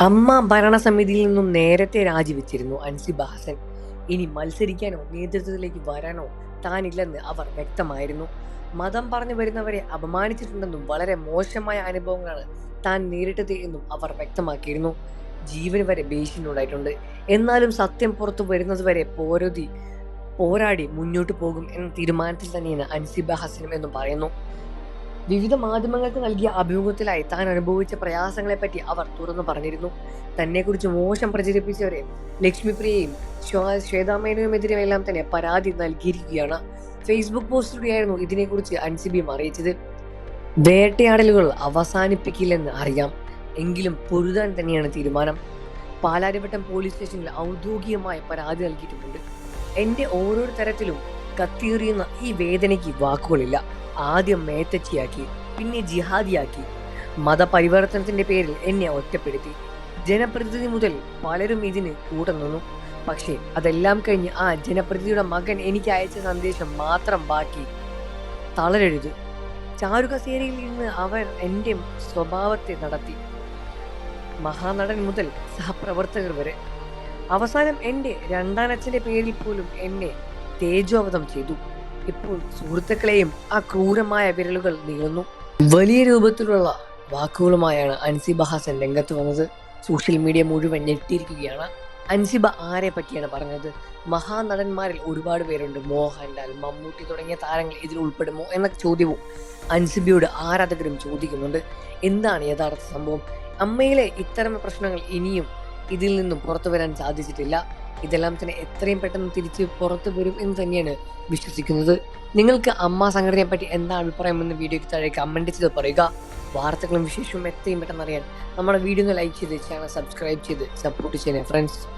അമ്മ ഭരണസമിതിയിൽ നിന്നും നേരത്തെ രാജിവെച്ചിരുന്നു അൻസിബ ഹസൻ. ഇനി മത്സരിക്കാനോ നേതൃത്വത്തിലേക്ക് വരാനോ താനില്ലെന്ന് അവർ വ്യക്തമായിരുന്നു. മതം പറഞ്ഞു വരുന്നവരെ അപമാനിച്ചിട്ടുണ്ടെന്നും വളരെ മോശമായ അനുഭവങ്ങളാണ് താൻ നേരിട്ടത് എന്നും അവർ വ്യക്തമാക്കിയിരുന്നു. ജീവന് വരെ ഭീഷണിയുണ്ടായിട്ടുണ്ട്. എന്നാലും സത്യം പുറത്തു വരുന്നതുവരെ പോരാടി മുന്നോട്ട് പോകും എന്ന തീരുമാനത്തിൽ തന്നെയാണ് അൻസിബ ഹസനും എന്നും പറയുന്നു. വിവിധ മാധ്യമങ്ങൾക്ക് നൽകിയ അഭിമുഖത്തിലായി താൻ അനുഭവിച്ച പ്രയാസങ്ങളെപ്പറ്റി അവർ തുറന്നു പറഞ്ഞിരുന്നു. തന്നെക്കുറിച്ച് മോശം പ്രചരിപ്പിച്ചവരെ ലക്ഷ്മിപ്രിയയും ശ്വേതാമേനോനുമെതിരെയെല്ലാം തന്നെ പരാതി നൽകിയിരിക്കുകയാണ്. ഫേസ്ബുക്ക് പോസ്റ്റിലൂടെയായിരുന്നു ഇതിനെക്കുറിച്ച് അൻസിബിയും അറിയിച്ചത്. വേട്ടയാടലുകൾ അവസാനിപ്പിക്കില്ലെന്ന് അറിയാം, എങ്കിലും പൊരുതാൻ തന്നെയാണ് തീരുമാനം. പാലാരിവട്ടം പോലീസ് സ്റ്റേഷനിൽ ഔദ്യോഗികമായ പരാതി നൽകിയിട്ടുണ്ട്. എന്റെ ഓരോ തരത്തിലും കത്തിയെറിയുന്ന ഈ വേദനയ്ക്ക് വാക്കുകളില്ല. ആദ്യം മേത്തച്ചിയാക്കി, പിന്നെ ജിഹാദിയാക്കി. മതപരിവർത്തനത്തിന്റെ പേരിൽ എന്നെ ഒറ്റപ്പെടുത്തി. ജനപ്രതിനിധി മുതൽ പലരും ഇതിന് കൂടെ നിന്നു. പക്ഷേ അതെല്ലാം കഴിഞ്ഞ് ആ ജനപ്രതിനിധിയുടെ മകൻ എനിക്ക് അയച്ച സന്ദേശം മാത്രം ബാക്കി. തളരരുത്. ചാരുകസേരയിൽ നിന്ന് അവൻ എൻ്റെ സ്വഭാവത്തെ നടത്തി. മഹാനടൻ മുതൽ സഹപ്രവർത്തകർ വരെ. അവസാനം എൻ്റെ രണ്ടാനച്ഛന്റെ പേരിൽ പോലും എന്നെ തേജോവധം ചെയ്തു. ഇപ്പോൾ സുഹൃത്തുക്കളെയും ആ ക്രൂരമായ വിരലുകൾ നീളുന്നു. വലിയ രൂപത്തിലുള്ള വാക്കുകളുമായാണ് അൻസിബ ഹസൻ രംഗത്ത് വന്നത്. സോഷ്യൽ മീഡിയ മുഴുവൻ ഞെട്ടിയിരിക്കുകയാണ്. അൻസിബ ആരെ പറ്റിയാണ് പറഞ്ഞത്? മഹാനടന്മാരിൽ ഒരുപാട് പേരുണ്ട്. മോഹൻലാൽ, മമ്മൂട്ടി തുടങ്ങിയ താരങ്ങൾ ഇതിൽ ഉൾപ്പെടുമോ എന്ന ചോദ്യവും അൻസിബയോട് ആരാധകരും ചോദിക്കുന്നുണ്ട്. എന്താണ് യഥാർത്ഥ സംഭവം? അമ്മയിലെ ഇത്തരം പ്രശ്നങ്ങൾ ഇനിയും ഇതിൽ നിന്നും പുറത്തു വരാൻ സാധിച്ചിട്ടില്ല. ഇതെല്ലാം തന്നെ എത്രയും പെട്ടെന്ന് തിരിച്ച് പുറത്തു വരും എന്ന് തന്നെയാണ് വിശ്വസിക്കുന്നത്. നിങ്ങൾക്ക് അമ്മ സംഘടനയെ പറ്റി എന്താ അഭിപ്രായം എന്ന് വീഡിയോയ്ക്ക് താഴെ കമന്റ് ചെയ്ത് പറയുക. വാർത്തകളും വിശേഷവും എത്രയും പെട്ടെന്ന് അറിയാൻ നമ്മുടെ വീഡിയോ ഒന്ന് ലൈക്ക് ചെയ്ത് ചാനൽ സബ്സ്ക്രൈബ് ചെയ്ത് സപ്പോർട്ട് ചെയ്യണേ ഫ്രണ്ട്സ്.